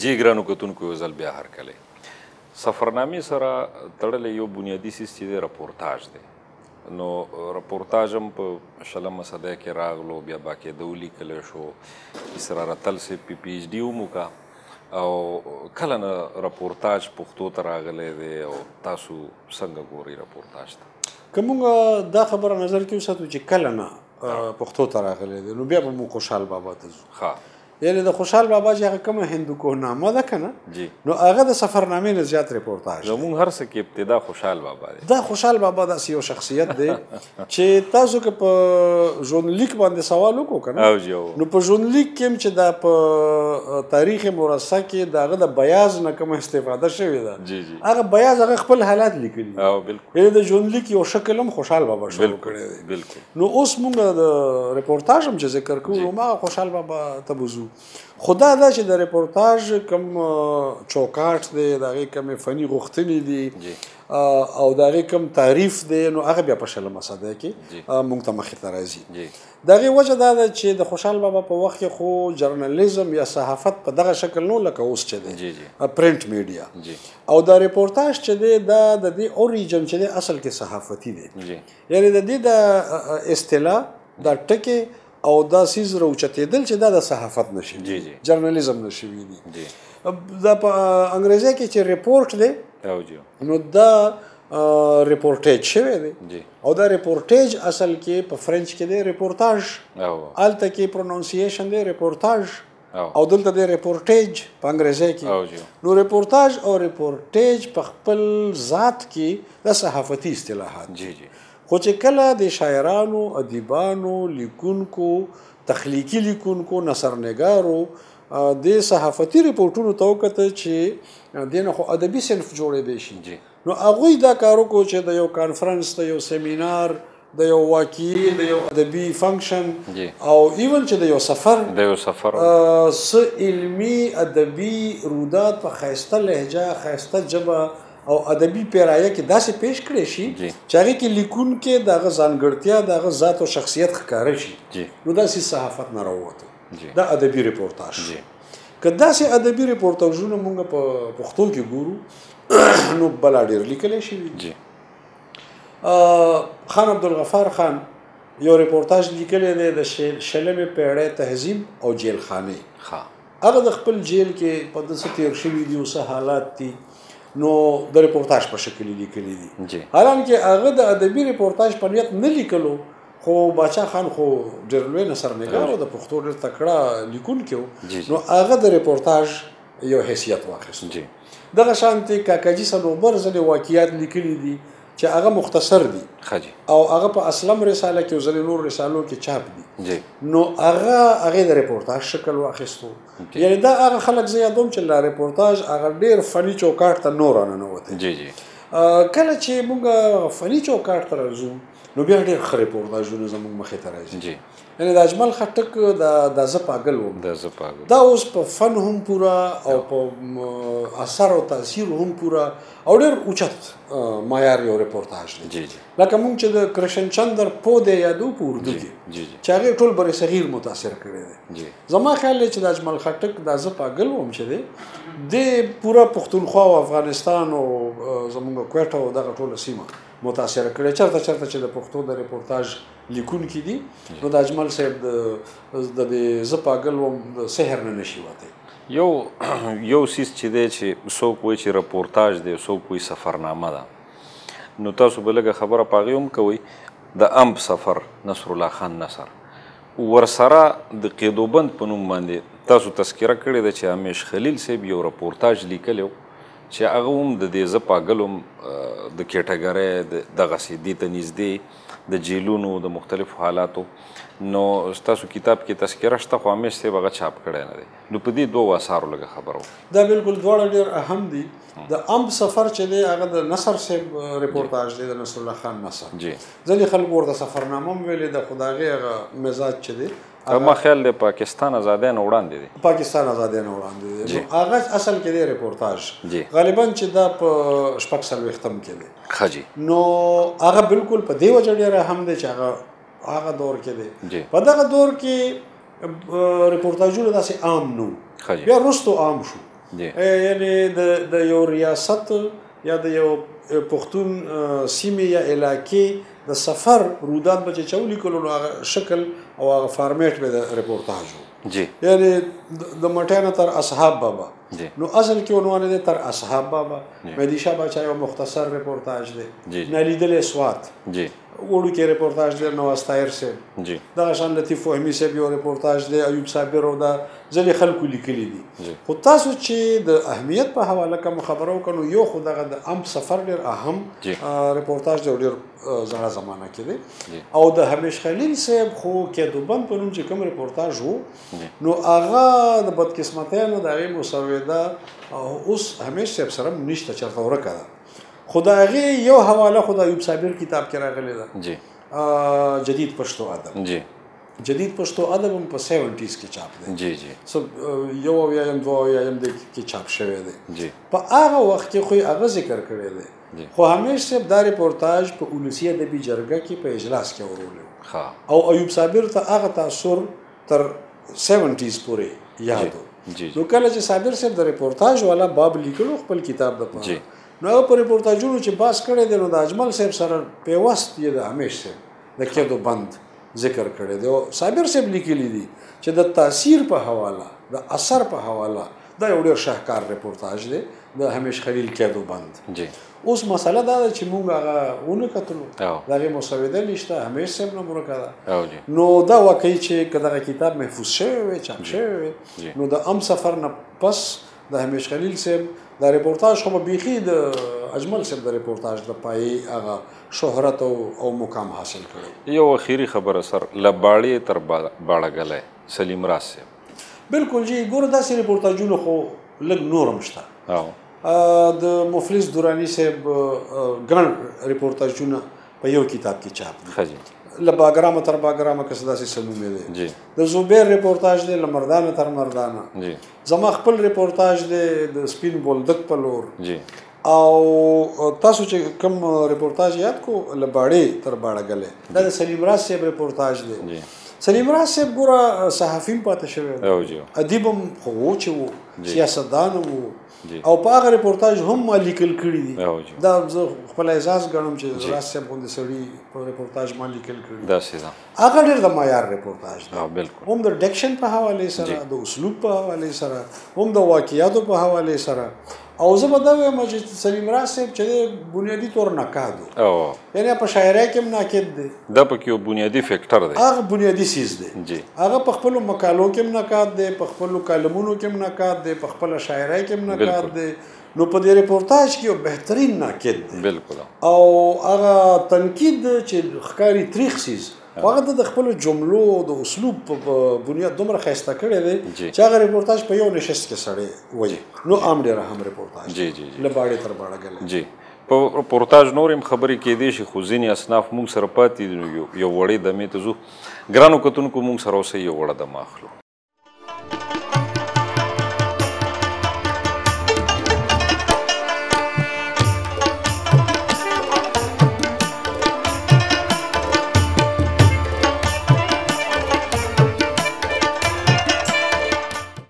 جی ګرانو کتونکو یو ځل بیا هرکلی سفرنامې سره تړلی یو بنیادي څیز چې دی رپورتاژ دی نو رپورتاژ هم په شلمه صدۍ کې راغلو بیا باقاعده ولیکلی شو اسرار اتل صاحب پی ایچ ډي هم وکړه او کله نه رپورتاژ پښتو ته راغلی دی او تاسو څنګه ګورئ رپورتاژ ته که موږ دا خبره نظر کې وساتو چې کله نه پښتو ته راغلی دی نو بیا به موږ خوشحال بابا ته ځو ښه یعنی د خوشحال بابا چې هغه کومه هندوکوهنامه ده که نه نو هغه د سفرنامې نه زیات رپورتاژ زموږ هر څه کې ابتدا خوشحال بابا دی دا خوشحال بابا داسې یو شخصیت دی چې تاسو که په ژوندلیک باندې سوال وکړو که نه نو په ژوندلیک کې هم چې دا په تاریخ مرصع کې د هغه د بیاض نه کومه استفاده شوې ده هغه بیاض هغه خپل حالات لیکلي یعنی د ژوندلیک یو شکل هم خوشحال بابا شروع کړی دی نو اوس موږ د رپورتاژ هم چې ذکر کوو نو ما خوشحال بابا ته بوزو خدا دا چې د رپورتاژ کوم چوکاټ دی د هغې کومې فني غوښتنې دي او د هغې کوم تعریف دی نو هغه بیا په شلمه صدۍ کې موږ ته مخې ته راځي د هغې وجه دا ده چې د خوشحال بابا په وخت کې خو جرنالیزم یا صحافت په دغه شکل نو لکه اوس چې دی پرنټ میډیا او دا رپورتاژ چې دی دا د دې اوریجن چې دی اصل کې صحافتي دی یعنی د دې د اصطلاح دا ټکې او دا سیز راوچتېدل چې دا د صحافت نشي جرنالیزم نشي دي دا په انګریزي کې چې رپورټ دی نو دا رپورټیج شوی دی او دا رپورټیج اصل کې په فرنچ کې دی رپورتاژ هلته کې پرونونسیشن دی رپورتاژ او دلته دی رپورټیج په انګریزي کې نو رپورتاژ او رپورټیج په خپل ذات کې د صحافتي اصطلاحات خو چې کله د شاعرانو ادیبانو لیکونکو تخلیقي لیکونکو نثرنګارو د صحافتي رپورټونو ته وکتل چې دې نه خو ادبي صنف جوړېدی شي نو هغوی دا کار وکړو چې د یو کانفرنس د یو سیمینار د یو واقعي د یو ادبي فنکشن او ایون چې د یو سفر څه علمي ادبي رودات په ښایسته لهجه ښایسته ژبه او ادبي پیرایه کې داسې پیش کړی شي چې هغې کې لیکونکی د هغه ځانګړتیا د هغه ذات او شخصیت ښکاره شي نو داسې صحافت نه راووته دا ادبي رپورتاژ که داسې ادبي رپورتاژونه موږ په پښتو کې ګورو نو بلا ډېر لیکلی شوي خان عبدالغفار خان یو رپورتاژ لیکلی دی د شلمې پیړۍ تهذیب او جیل خانې هغه د خپل جیل کې په داسې تېر شوي دي او څه حالات دي نو د رپورتاژ په شکل لیکلی دي حالانکه هغه د ادبي رپورتاژ په نیت نه لیکلو خو باچا خان خو ډېر لوی نثرنګار و د پښتو ډېر تکړه لیکونکی و نو هغه د رپورتاژ یو حیثیت واخیست دغه شانتې کاکاجي صنوبر ځلې واقعیات لیکلي دي چې هغه مختصر دي او هغه په اسلم رساله کې او ځلې نور رسالو کې چاپ دي نو هغې د رپورتاژ شکل واخیستو یعنی دا هغه خلک زه یادوم چې لا رپورتاژ هغه ډېر فني چوکاټ ته نور راننوتی کله چې موږ فني چوکاټ ته راځو نو بیا ډېر ښه رپورتاژونه زموږ مخې ته راځي یعنی د اجمل خټک د زه پاګل وم دا اوس په فن هم پوره او په اثر او تاثیر هم پوره او ډېر اوچت معیار یو رپورتاژ دی لکه موږ چې د کرشن چندر پودې یادو په اردو کې چې هغې ټول بر صغیر متاثر کړی دی زما خیال دی چې د اجمل خټک د زه پاګل وم چې دی د پوره پښتونخوا او افغانستان او زموږ کویټه او دغه ټوله سیمه متاثر کړی چېرته چې د پښتو د رپورتاژ لیکونکي دي نو د اجمل صاحب د زه پاګل وم د سحر نه نشي وتی یو څیز چې دی چې څوک وایي چې رپورتاژ دی څوک وایي سفرنامه ده نو تاسو به لږه خبره په هغې هم کوئ د امب سفر نصر الله خان نصر ورسره د قیدوبند په نوم باندې تاسو تذکره کړې ده چې همیش خلیل صاحب یو رپورتاژ لیکلی چې هغه هم د دې زه پاګل هم د کیټګرۍ دغسې دې ته نږدې د جیلونو د مختلفو حالاتو نو ستاسو کتاب کې تذکره شته خو همیش صاحب هغه چاپ کړی نه دی نو په دې دوو اثارو لږه خبره وکړو دا بالکل دواړه ډېر اهم دي د امب سفر چې دی هغه د نصر صاحب رپورتاژ دی د نصر الله خان نصر ځینې خلکو ورته سفرنامه هم ویلې ده خو د هغې هغه مزاج چې دی ما خیال دی پاکستان ازادۍ نه وړاندې دی پاکستان ازادۍ نه وړاندې دی نو هغه اصل کې دی رپورتاژ غالبا چې دا په شپږ څلوېښتم کې دی نو هغه بالکل په دې وجه ډېر اهم دی چې هغه دور کې دی په دغه دور کې رپورتاژونه داسې عام نو بیا وروستو عام شو یعنې د یو ریاست یا د یو پښتون سیمې یا علاقې د سفر رودات به چې چا ولیکلو نو هغه شکل او هغه فارمیټ به د ریپورتاژ و یعنې د مټیانه تر اصحاب بابا نو اصل کې عنوان دی تر اصحاب بابا مهدي شاه باچا یو مختصر ریپورتاج دی نالیدلی سوات وړوکی ریپورتاج دی نواز طاهر صاحب دغه شان لطیف فهمي صاحب یو ریپورتاج دی ایوب صابر او دا ځینې خلکو لیکلي دي خو تاسو چې د اهمیت په حواله کوم خبره وکړو یو خو دغه د امپ سفر ډېر اهم ریپورتاج دی ډېر زړه زمانه کې دی او د همیش خلیل صاحب خو کېدوبند په نوم چې کوم ریپورتاج و نو هغه د بدقسمتیانو د هغې مسوده اوس همیش صاحب سره نشته چېرته ورکه ده خو د هغې یو حواله خو د ایوب صابر کتاب کې راغلی ده جدید پښتو ادب جدید پښتو ادب هم په 70s کې چاپ دی یو اویایم دوه اویایم کې چاپ شوی دی په هغه وخت کې خو هغه ذکر کړی دی خو همیش صاحب دا ریپورتاج په اولسي ادبي جرګه کې په اجلاس کې ورولی او ایوب صابر ته هغه تاثر تر 70s پورې یاد و نو کله چې صابر صاحب د ریپورتاج والا باب لیکلو خپل کتاب دپاره نو هغه په ریپورتاجونو چې بحث کړی دی نو د اجمل صاحب سره پیوست یې د همیش صاحب د کېدو بند ذکر کړی دی او صابر صاحب لیکلی دي چې د تاثیر په حواله د اثر په حواله دا یو ډېر شاهکار ریپورتاج دی د همیش خلیل کېدو بند اوس مسله دا ده چې موږ هغه ونه کتلو د هغې مسوده نشته همیش صاحب نه مرکه ده نو دا واقعي چې که دغه کتاب محفوظ شوی وی چاپ شوی وی نو د ام سفر نه پس د همیش خلیل صاحب دا ریپورتاج خو به بیخي د اجمل صاحب د ریپورتاج د پایې هغه شهرت او مقام حاصل کړی یو اخیری خبره سر له باړې تر باړهګلی سلیم راز صاحب بلکل جی ګوره داسې ریپورتاجونه خو لږ نور هم شته د مفلس دوراني صاحب ګڼ ریپورتاجونه په یو کتاب کې چاپ دي له باګرامه تر باګرامه که څه داسې څه نومې دی د زبیر ریپورتاج دی له مردانه تر مردانه زما خپل ریپورتاج دی د سپین بولدک په لور او تاسو چې کوم ریپورتاج یاد کو له باړې تر باړهګلی دا د سلیم راز صاحب ریپورتاج دی سلیم راز صاحب ګوره صحافي هم پاتې شوی ادیب هم خو و چې و سیاستدان هم و او په هغه ریپورتاج هم ما لیکل کړي دي دا زه خپل اعزاز ګڼم چې راز صاحب غوندې سړي په ریپورتاج ما لیکل کړي هغه ډېر د معیار ریپورتاج دی هم د ډکشن په حوالې سره د اسلوب په حوالې سره هم د واقعیاتو په حوالې سره او زه به دا وایم چې سلیم راز صاحب چې بنیادي طور نقاد و یعنې په شاعرۍ کې هم ناقد دی دا پکې یو بنیادي فیکټر دی هغه بنیادي څیز دی هغه په خپلو مقالو کې هم نقاد دی په خپلو کالمونو کې هم نقاد دی په خپله شاعرۍ کې هم نقاد دی نو په دې ریپورتاج کې یو بهترین ناقد دی بالکل او هغه تنقید چې ښکاري تریخ څیز هغه د خپلو جملو د اسلوب په بنیاد دومره ښایسته کړی دی چې هغه ریپورتاج په یو نشست کې سړی وایي نو عام ډېر اهم ریپورتاج له باړې تر باړهګلی په ریپورتاج نور هم خبرې کېدی شي خو ځینې اصناف موږ سره پاتې دي نو یو وړې دمې ته ځو ګرانو کتونکو موږ سره اوسئ یو وړه دمه اخلو